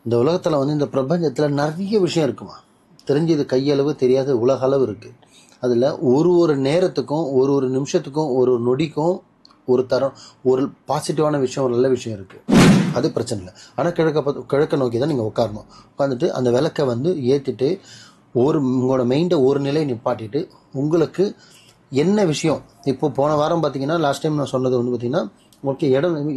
இந்த உலகத்தில் வந்து இந்த பிரபஞ்சத்தில் நிறைய விஷயம் இருக்குமா. தெரிஞ்சது கையளவு, தெரியாத உலக அளவு இருக்குது. அதில் ஒரு ஒரு நேரத்துக்கும் ஒரு ஒரு நிமிஷத்துக்கும் ஒரு ஒரு நொடிக்கும் ஒரு தரம், ஒரு பாசிட்டிவான விஷயம், ஒரு நல்ல விஷயம் இருக்குது. அது பிரச்சனை இல்லை. ஆனால் கிழக்க நோக்கி தான் நீங்கள் உட்காரணும். உட்காந்துட்டு அந்த விளக்கை வந்து ஏற்றிட்டு உங்களோட மைண்டை ஒரு நிலை நிப்பாட்டிட்டு உங்களுக்கு என்ன விஷயம். இப்போ போன வாரம் பார்த்தீங்கன்னா, லாஸ்ட் டைம் நான் சொன்னது வந்து பார்த்தீங்கன்னா, உங்களுக்கு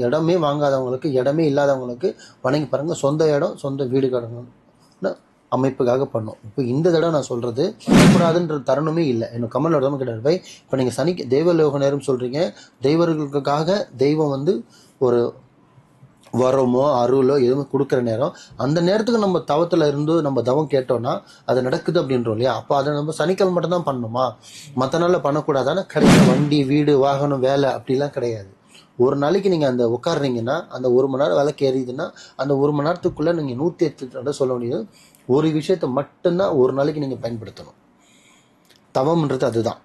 இடமே வாங்காதவங்களுக்கு, இடமே இல்லாதவங்களுக்கு வணங்கி பாருங்கள். சொந்த இடம், சொந்த வீடு கடன்னு அமைப்புக்காக பண்ணும். இப்போ இந்த தடவை நான் சொல்கிறது கூடாதுன்ற தருணமே இல்லை. எனக்கு கமலோட தான் கிடையாது பை. இப்போ நீங்கள் தெய்வலோக நேரம் சொல்கிறீங்க. தெய்வர்களுக்காக தெய்வம் வந்து ஒரு வரமோ அருளோ எதுவும் கொடுக்குற நேரம். அந்த நேரத்துக்கு நம்ம தவத்தில் இருந்து நம்ம தவம் கேட்டோம்னா அது நடக்குது அப்படின்றோம் இல்லையா. அப்போ அதை நம்ம சனிக்கிழமை மட்டும் தான் பண்ணணுமா, மற்ற நாளில் பண்ணக்கூடாதானே? கிடையாது. வண்டி, வீடு, வாகனம், வேலை அப்படிலாம் கிடையாது. ஒரு நாளைக்கு நீங்கள் அந்த உட்காடுறீங்கன்னா, அந்த 1 மணி நேரம் விளக்கு ஏறிதுன்னா, அந்த 1 மணி நேரத்துக்குள்ளே நீங்கள் 108 தடவை சொல்ல வேண்டியது ஒரு விஷயத்தை மட்டும்தான் ஒரு நாளைக்கு நீங்கள் பயன்படுத்தணும். தவம்ன்றது அதுதான்.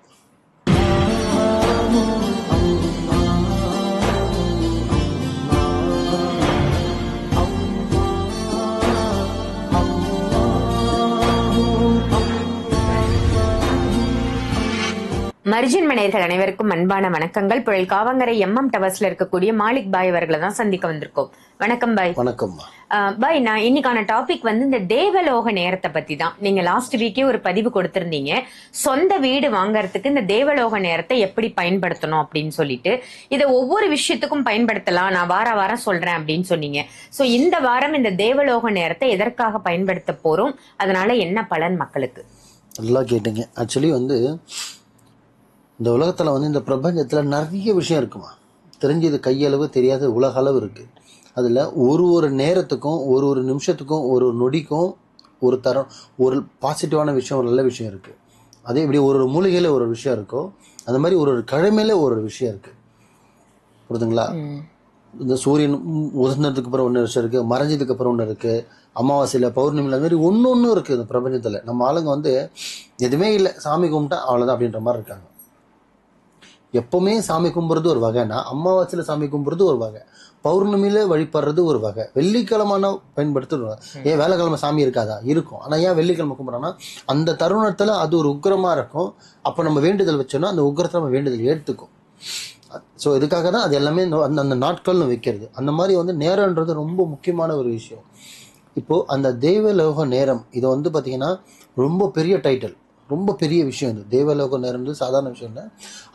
மர்ஜின் மனையர்கள் அனைவருக்கும் அன்பான வணக்கங்கள். புழல் காவங்கரை MM டவர்ஸ்ல இருக்கக்கூடிய மாலிக் பாய் அவர்களை தான் சந்திக்க வந்திருக்கோம். வணக்கம் பாய். வணக்கம் பாய். நான் இன்னைக்கான டாபிக் வந்து இந்த தேவலோக நேரத்தை பத்தி தான். நீங்க லாஸ்ட் வீக்கே ஒரு பதிவு கொடுத்திருந்தீங்க, சொந்த வீடு வாங்கறதுக்கு இந்த தேவலோக நேரத்தை எப்படி பயன்படுத்தணும் அப்படின்னு சொல்லிட்டு. இதை ஒவ்வொரு விஷயத்துக்கும் பயன்படுத்தலாம், நான் வாரம் சொல்றேன் அப்படின்னு சொன்னீங்க. சோ இந்த வாரம் இந்த தேவலோக நேரத்தை எதற்காக பயன்படுத்த போறோம், அதனால என்ன பலன் மக்களுக்கு? நல்லா கேட்டீங்க. ஆக்சுவலி வந்து இந்த உலகத்தில் வந்து இந்த பிரபஞ்சத்தில் நிறைய விஷயம் இருக்குமா. தெரிஞ்சது கையளவு, தெரியாத உலக அளவு இருக்குது. அதில் ஒரு ஒரு நேரத்துக்கும் ஒரு ஒரு நிமிஷத்துக்கும் ஒரு ஒரு நொடிக்கும் ஒரு தரம், ஒரு பாசிட்டிவான விஷயம், ஒரு நல்ல விஷயம் இருக்குது. அதே இப்படி ஒரு ஒரு மூலிகையில் ஒரு விஷயம் இருக்கோ, அந்த மாதிரி ஒரு ஒரு கிழமையில ஒரு ஒரு விஷயம் இருக்குது. புரியுதுங்களா? இந்த சூரியன் உதிர்ந்ததுக்கு அப்புறம் ஒன்று விஷயம் இருக்குது, மறைஞ்சதுக்கு அப்புறம் ஒன்று இருக்குது, அமாவாசையில், பௌர்ணமியில், அது மாதிரி ஒன்று இருக்குது இந்த பிரபஞ்சத்தில். நம்ம ஆளுங்க வந்து எதுவுமே இல்லை, சாமி கும்பிட்டா அவ்வளோதான் அப்படின்ற மாதிரி இருக்காங்க. எப்பவுமே சாமி கும்பிட்றது ஒரு வகைனா, அமாவாசையில் சாமி கும்பிட்றது ஒரு வகை, பௌர்ணமியில் வழிபடுறது ஒரு வகை, வெள்ளிக்கிழமான பயன்படுத்துறது. ஏன் வேலைக்கிழமை சாமி இருக்காதா? இருக்கும். ஆனால் ஏன் வெள்ளிக்கிழமை கும்பிட்றோன்னா, அந்த தருணத்தில் அது ஒரு உக்கிரமாக இருக்கும். அப்போ நம்ம வேண்டுதல் வச்சோன்னா அந்த உக்கிரத்தை நம்ம வேண்டுதல் எடுத்துக்கும். ஸோ இதுக்காக தான் அது எல்லாமே அந்த நாட்கள்னு வைக்கிறது. அந்த மாதிரி வந்து நேரன்றது ரொம்ப முக்கியமான ஒரு விஷயம். இப்போது அந்த தெய்வலோக நேரம் இதை வந்து பார்த்திங்கன்னா ரொம்ப பெரிய டைட்டில், ரொம்ப பெரிய விஷயம். இது தேவலோக நேரம் சாதாரண விஷயம் இல்லை.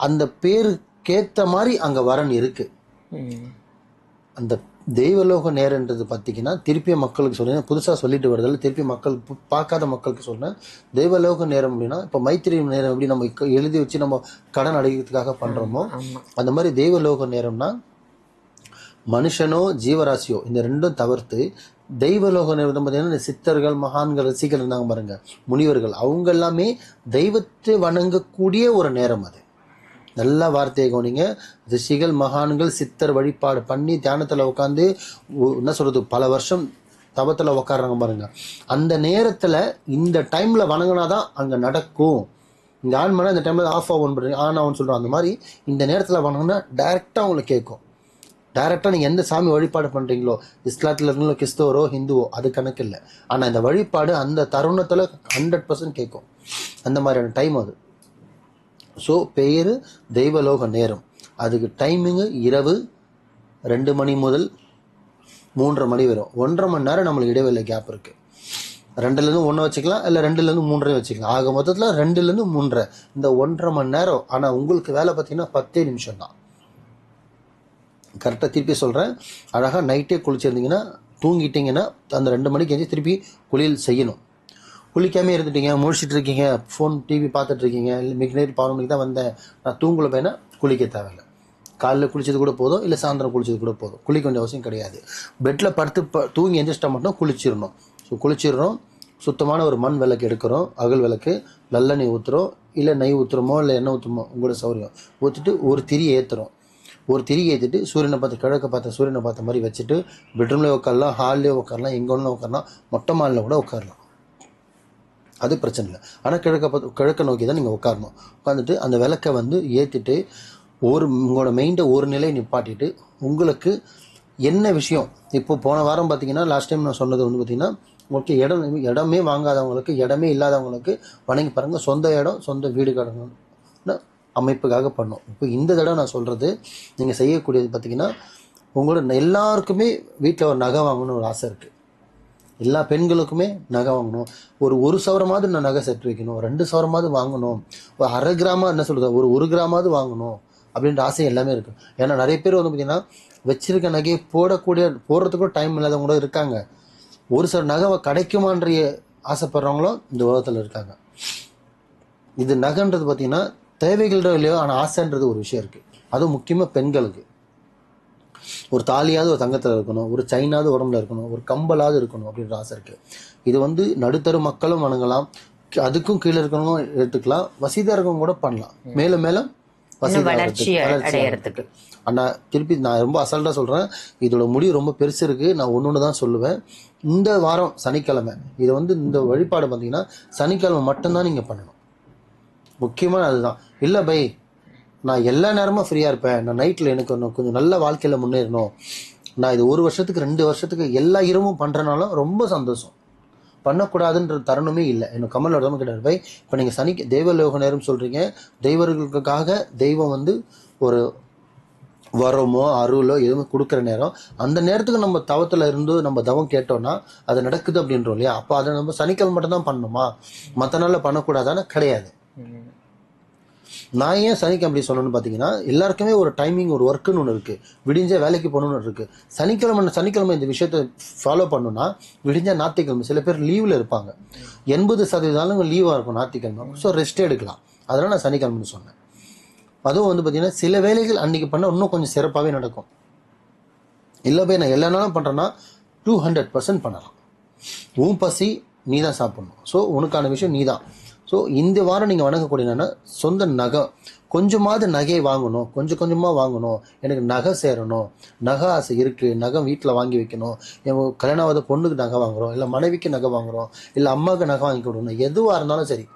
அந்த பேருக்கேற்ற மாதிரி அங்கே வரன் இருக்கு. அந்த தெய்வலோக நேரன்றது பார்த்தீங்கன்னா திருப்பியும் மக்களுக்கு சொல்றேன், புதுசாக சொல்லிட்டு வருதில்ல, திருப்பி மக்கள் பார்க்காத மக்களுக்கு சொல்றேன். தெய்வலோக நேரம் அப்படின்னா இப்போ மைத்திரி நேரம் எப்படி நம்ம எழுதி வச்சு நம்ம கடன் அடைக்கிறதுக்காக பண்றோமோ, அந்த மாதிரி தெய்வலோக நேரம்னா மனுஷனோ ஜீவராசியோ இந்த ரெண்டும் தவிர்த்து தெய்வலோக நேரம் பார்த்தீங்கன்னா இந்த சித்தர்கள், மகான்கள், ரசிகர்கள் இருந்தாங்க பாருங்க, முனிவர்கள், அவங்க எல்லாமே தெய்வத்தை வணங்கக்கூடிய ஒரு நேரம். அது நல்ல வார்த்தையை கவனிங்க. ரிஷிகள், மகான்கள், சித்தர் வழிபாடு பண்ணி தியானத்தில் உட்காந்து என்ன சொல்றது பல வருஷம் தவத்தில் உட்காடுறாங்க பாருங்க. அந்த நேரத்தில் இந்த டைமில் வணங்கினாதான் அங்கே நடக்கும். இந்த ஆன் பண்ணால் இந்த டைமில் ஆஃப் ஆகும், ஆன் ஆகும்னு சொல்கிறோம். அந்த மாதிரி இந்த நேரத்தில் வணங்கினா டைரெக்டாக அவங்களுக்கு கேட்கும். டைரெக்டாக நீங்கள் எந்த சாமி வழிபாடு பண்ணுறீங்களோ, இஸ்லாத்தில் இருக்கீங்களோ, கிறிஸ்தவரோ, ஹிந்துவோ, அது கணக்கு இல்லை. ஆனால் இந்த வழிபாடு அந்த தருணத்தில் 100% கேட்கும். அந்த மாதிரியான டைம் அது. ஸோ பெயர் தெய்வலோக நேரம். அதுக்கு டைமிங்கு இரவு 2 மணி முதல் 3:30 மணி வரும். 1.5 மணி நேரம் நம்மளுக்கு இடைவேளை கேப் இருக்குது. 2லேருந்து 1 வச்சுக்கலாம், இல்லை 2லேருந்து 3 வச்சுக்கலாம். ஆக மொத்தத்தில் 2லேருந்து 3, இந்த 1.5 மணி நேரம். ஆனால் உங்களுக்கு வேலை பார்த்தீங்கன்னா 10 நிமிஷம் தான். கரெக்டாக திருப்பி சொல்கிறேன். அழகாக நைட்டே குளிச்சிருந்தீங்கன்னா, தூங்கிட்டீங்கன்னா அந்த 2 மணிக்கு எஞ்சி திருப்பி குளியல் செய்யணும். குளிக்காமே இருந்துட்டீங்க, முழிச்சிட்டு இருக்கீங்க, ஃபோன் டிவி பார்த்துட்டு இருக்கீங்க, இல்லை மிக்னேட் 11 மணிக்கு தான் வந்தேன், நான் தூங்கல பையனா குளிக்க தேவையில்லை. காலையில் குளிச்சது கூட போதும், இல்லை சாயந்தரம் குளிச்சது கூட போதும். குளிக்க வேண்டிய அவசியம் கிடையாது. பெட்டில் படுத்து தூங்கி எந்திரிச்சிட்டா மட்டும் குளிச்சிடணும். ஸோ குளிச்சிடுறோம். சுத்தமான ஒரு மண் விளக்கு எடுக்கிறோம், அகல் விளக்கு, நல்லெண்ணெய் ஊற்றுறோம், இல்லை நெய் ஊற்றுறோமோ, இல்லை எண்ணெய் ஊற்றுமோ உங்களோட சௌரியம். ஊற்றிட்டு ஒரு திரி ஏற்றுறோம். ஒரு திரிகை ஏற்றிட்டு சூரியனை பார்த்து, கிழக்க பார்த்த சூரியனை பார்த்த மாதிரி வச்சுட்டு பெட்ரூம்லேயே உட்காரலாம், ஹால்லேயே உட்காரலாம், எங்கே ஒன்றும் உட்காரலாம், மொட்டை மாலில் கூட உட்காரலாம். அது பிரச்சனை இல்லை. ஆனால் கிழக்க நோக்கி தான் நீங்கள் உட்காரணும். உட்காந்துட்டு அந்த விளக்கை வந்து ஏற்றிட்டு உங்களோட மைண்டை ஒரு நிலை நிப்பாட்டிட்டு உங்களுக்கு என்ன விஷயம் இப்போ போன வாரம் பார்த்தீங்கன்னா லாஸ்ட் டைம் நான் சொன்னது வந்து பார்த்தீங்கன்னா உங்களுக்கு இடமே வாங்காதவங்களுக்கு, இடமே இல்லாதவங்களுக்கு வணங்கி பாருங்க. சொந்த இடம், சொந்த வீடு கடன்னு அமைப்புக்காக பண்ணோம். இப்போ இந்த தடவை நான் சொல்றது நீங்க செய்யக்கூடியது பார்த்தீங்கன்னா, உங்களோட எல்லாருக்குமே வீட்டில் ஒரு நகை வாங்கணும்னு ஒரு ஆசை இருக்கு. எல்லா பெண்களுக்குமே நகை வாங்கணும். ஒரு சவரமாவது நான் நகை செட் வைக்கணும், 2 சவரமாவது வாங்கணும், ஒரு 1/2 கிராமா என்ன சொல்றது, ஒரு கிராமாவது வாங்கணும் அப்படின்ற ஆசை எல்லாமே இருக்கு. ஏன்னா நிறைய பேர் வந்து பார்த்தீங்கன்னா வச்சிருக்க நகையை போடுறதுக்கும் டைம் இல்லாதவங்க கூட இருக்காங்க. ஒரு சில நகை கிடைக்குமான்ற ஆசைப்படுறவங்களும் இந்த உலகத்தில் இருக்காங்க. இது நகைன்றது பார்த்தீங்கன்னா தேவைகளோ இல்லையோ, ஆனால் ஆசைன்றது ஒரு விஷயம் இருக்கு. அதுவும் முக்கியமாக பெண்களுக்கு ஒரு தாலியாவது ஒரு தங்கத்தில் இருக்கணும், ஒரு செயினாவது உடம்புல இருக்கணும், ஒரு கம்பலாவது இருக்கணும் அப்படின்ற ஆசை இருக்கு. இது வந்து நடுத்தரு மக்களும் வணங்கலாம், அதுக்கும் கீழே இருக்கணும் எடுத்துக்கலாம், வசதியாக இருக்கவங்க கூட பண்ணலாம். மேலும் மேலும் வளர்ச்சி அடையறதுக்கு. ஆனா திருப்பி நான் ரொம்ப அசால்ட்டா சொல்றேன், இதோட முடிவு ரொம்ப பெருசு இருக்கு. நான் ஒன்னொன்னு தான் சொல்லுவேன். இந்த வாரம் சனிக்கிழமை இதை வந்து இந்த வழிபாடு பார்த்தீங்கன்னா சனிக்கிழமை மட்டும்தான் நீங்க பண்ணணும். முக்கியமான அதுதான். இல்லை பை நான் எல்லா நேரமும் ஃப்ரீயா இருப்பேன், நான் நைட்ல எனக்கு கொஞ்சம் நல்ல வாழ்க்கையில முன்னேறணும், நான் இது 1 வருஷத்துக்கு 2 வருஷத்துக்கு எல்லா இரவும் பண்றனாலும் ரொம்ப சந்தோஷம். பண்ணக்கூடாதுன்ற தருணமே இல்லை. எனக்கு கமலோட தான் கிடையாது பை. இப்போ நீங்க தெய்வலோக நேரம் சொல்றீங்க, தெய்வர்களுக்காக தெய்வம் வந்து ஒரு வரமோ அருளோ எதுவும் கொடுக்குற நேரம், அந்த நேரத்துக்கு நம்ம தவத்துல இருந்து நம்ம தவம் கேட்டோம்னா அது நடக்குது அப்படின்றோம் இல்லையா? அப்போ அதை நம்ம சனிக்கிழமை மட்டும் தான் பண்ணணுமா, மற்ற நாள்ல பண்ணக்கூடாதானே? கிடையாது. நான் ஏன் சனிக்கிழமை அப்படி சொன்னேன்னு பார்த்தீங்கன்னா, எல்லாருக்குமே ஒரு டைமிங், ஒரு ஒர்க்குன்னு ஒன்று இருக்கு, விடிஞ்ச வேலைக்கு போகணும்னு இருக்கு. சனிக்கிழமை இந்த விஷயத்த ஃபாலோ பண்ணணும்னா விடிஞ்ச ஞாயிற்றுக்கிழமை சில பேர் லீவ்ல இருப்பாங்க, 80% லீவா இருக்கும் ஞாயிற்றுக்கிழமை. ஸோ ரெஸ்ட் எடுக்கலாம். அதனால நான் சனிக்கிழமைன்னு சொன்னேன். அதுவும் வந்து பார்த்தீங்கன்னா சில வேலைகள் அன்னைக்கு பண்ணால் இன்னும் கொஞ்சம் சிறப்பாகவே நடக்கும். இல்லை போய் நான் எல்லா நாளும் பண்ணுறேன்னா 200% பண்ணலாம். உன் பசி நீ தான் சாப்பிடணும். ஸோ உனக்கான விஷயம் நீ தான். ஸோ இந்த வாரம் நீங்கள் வணங்கக்கூடிய என்னன்னா, சொந்த நகை, கொஞ்சமாவது நகையை வாங்கணும், கொஞ்சம் கொஞ்சமாக வாங்கணும். எனக்கு நகை சேரணும், நகை ஆசை இருக்குது, நகை வீட்டில் வாங்கி வைக்கணும், என் கல்யாணாவது பொண்ணுக்கு நகை வாங்குகிறோம், இல்லை மனைவிக்கு நகை வாங்குகிறோம், இல்லை அம்மாவுக்கு நகை வாங்கி கொடுக்கணும், எதுவாக இருந்தாலும் சரி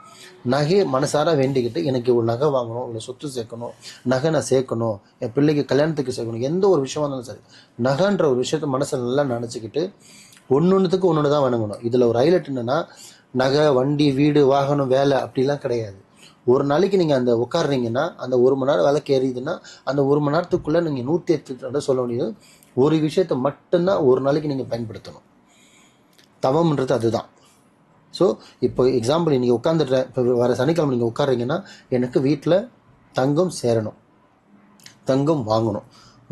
நகையை மனசார வேண்டிக்கிட்டு எனக்கு ஒரு நகை வாங்கணும், இல்லை சொத்து சேர்க்கணும், நகை நான் சேர்க்கணும், என் பிள்ளைக்கு கல்யாணத்துக்கு சேர்க்கணும், எந்த ஒரு விஷயமா இருந்தாலும் சரி நகைன்ற ஒரு விஷயத்த மனசில் நல்லா நினச்சிக்கிட்டு ஒன்னொன்றுத்துக்கு ஒன்று தான் வணங்கணும். இதில் ஒரு ஹைலைட் என்னன்னா, நகை, வண்டி, வீடு, வாகனம், வேலை அப்படிலாம் கிடையாது. ஒரு நாளைக்கு நீங்கள் அந்த உட்காடுறீங்கன்னா அந்த 1 மணி நேரம் வேலைக்கு ஏறிதுன்னா அந்த 1 மணி நேரத்துக்குள்ளே நீங்கள் 108 சொல்ல முடியாது. ஒரு விஷயத்தை மட்டும்தான் ஒரு நாளைக்கு நீங்கள் பயன்படுத்தணும். தவம்ன்றது அதுதான். ஸோ இப்போ எக்ஸாம்பிள் நீங்கள் உட்காந்துட்டேன், இப்போ வர சனிக்கிழமை நீங்கள் உட்காடுறீங்கன்னா எனக்கு வீட்டில் தங்கம் சேரணும், தங்கம் வாங்கணும்,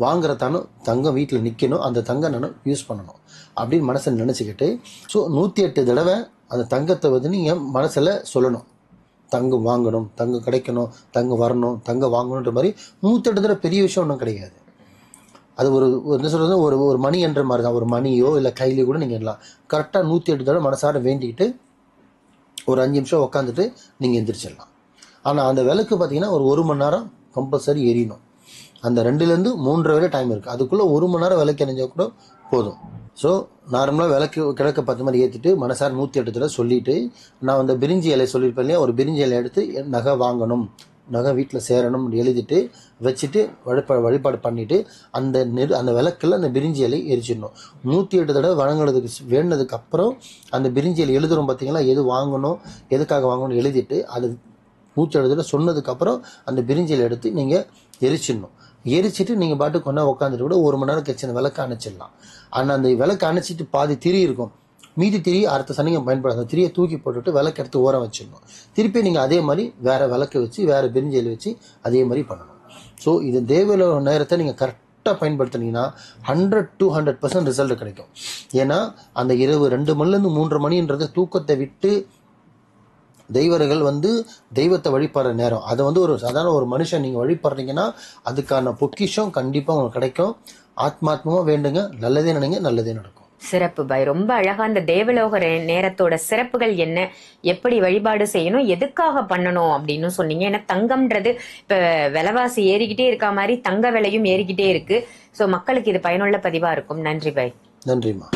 வாங்குறதானும் தங்கம் வீட்டில் நிற்கணும், அந்த தங்கம் நான் யூஸ் பண்ணணும் அப்படின்னு மனசை நினச்சிக்கிட்டு ஸோ 108 தடவை அந்த தங்கத்தை வந்து நீங்கள் மனசில் சொல்லணும். தங்கம் வாங்கணும், தங்கம் கிடைக்கணும், தங்கம் வரணும், தங்கம் வாங்கணுன்ற மாதிரி 108 தடவை பெரிய விஷயம் ஒன்றும் கிடையாது. அது ஒரு என்ன சொல்கிறது, ஒரு மணி என்ற மாதிரி தான். ஒரு மணியோ இல்லை கையிலையோ கூட நீங்கள் எல்லாம் கரெக்டாக 108 தடவை மனசார வேண்டிக்கிட்டு ஒரு 5 நிமிஷம் உட்காந்துட்டு நீங்கள் எந்திரிச்சிடலாம். ஆனால் அந்த விளக்கு பார்த்தீங்கன்னா ஒரு மணி நேரம் கம்பல்சரி எரியணும். அந்த 2லேருந்து 3 வரை டைம் இருக்குது. அதுக்குள்ளே 1 மணி நேரம் விளக்கு எரிஞ்சால் கூட போதும். ஸோ நார்மலாக விளக்கு கிழக்க 10 மாதிரி ஏற்றிட்டு மனசார 108 தடவை சொல்லிவிட்டு, நான் அந்த பிரிஞ்சி இலை சொல்லியிருப்பேன் இல்லையா, ஒரு பிரிஞ்சி இலை எடுத்து நகை வாங்கணும், நகை வீட்டில் சேரணும் எழுதிட்டு வச்சுட்டு வழிபாடு பண்ணிவிட்டு அந்த விளக்கில் அந்த பிரிஞ்சி இலை எரிச்சிடணும். 108 தடவை வழங்கினதுக்கு வேணுனதுக்கு அப்புறம் அந்த பிரிஞ்சி இலை எழுதுகிறோம் பார்த்தீங்களா, எது வாங்கணும் எதுக்காக வாங்கணும் எழுதிட்டு அது 108 தடவை சொன்னதுக்கப்புறம் அந்த பிரிஞ்சி இலை எடுத்து நீங்கள் எரிச்சிடணும். எரிச்சிட்டு நீங்கள் பாட்டுக்கு கொண்டா உட்காந்துட்டு கூட 1 மணி நேரம் கழிச்சு அந்த விளக்கு அணைச்சிடலாம். ஆனால் அந்த விளக்கு அணைச்சிட்டு பாதி திரி இருக்கும், மீதி திரி அடுத்த சனிக்கிழமை பயன்படாது. அந்த திரியை தூக்கி போட்டுட்டு விளக்கு எடுத்து ஓரம் வச்சிடணும். திருப்பி நீங்கள் அதே மாதிரி வேறு விளக்கு வச்சு வேறு பிரிஞ்சல் வச்சு அதே மாதிரி பண்ணணும். ஸோ இது தேவலோக நேரத்தை நீங்கள் கரெக்டாக பயன்படுத்தினீங்கன்னா 100-200% ரிசல்ட் கிடைக்கும். ஏன்னா அந்த இரவு 2 மணிலேருந்து 3 மணின்றது தூக்கத்தை விட்டு தெய்வர்கள் வந்து தெய்வத்தை வழிபடுற நேரம். அதை வந்து ஒரு சாதாரண ஒரு மனுஷன் நீங்கள் வழிபடுறீங்கன்னா அதுக்கான பொக்கிஷம் கண்டிப்பாக உங்களுக்கு கிடைக்கும். ஆத்மாத்மமாக வேண்டுங்க, நல்லதே நினைங்க, நல்லதே நடக்கும். சிறப்பு பாய். ரொம்ப அழகா அந்த தேவலோக நேரத்தோட சிறப்புகள் என்ன, எப்படி வழிபாடு செய்யணும், எதுக்காக பண்ணணும் அப்படின்னு சொன்னீங்க. ஏன்னா தங்கம்ன்றது இப்ப விலைவாசி ஏறிக்கிட்டே இருக்க மாதிரி தங்க விலையும் ஏறிக்கிட்டே இருக்கு. ஸோ மக்களுக்கு இது பயனுள்ள பதிவா இருக்கும். நன்றி பாய். நன்றிம்மா.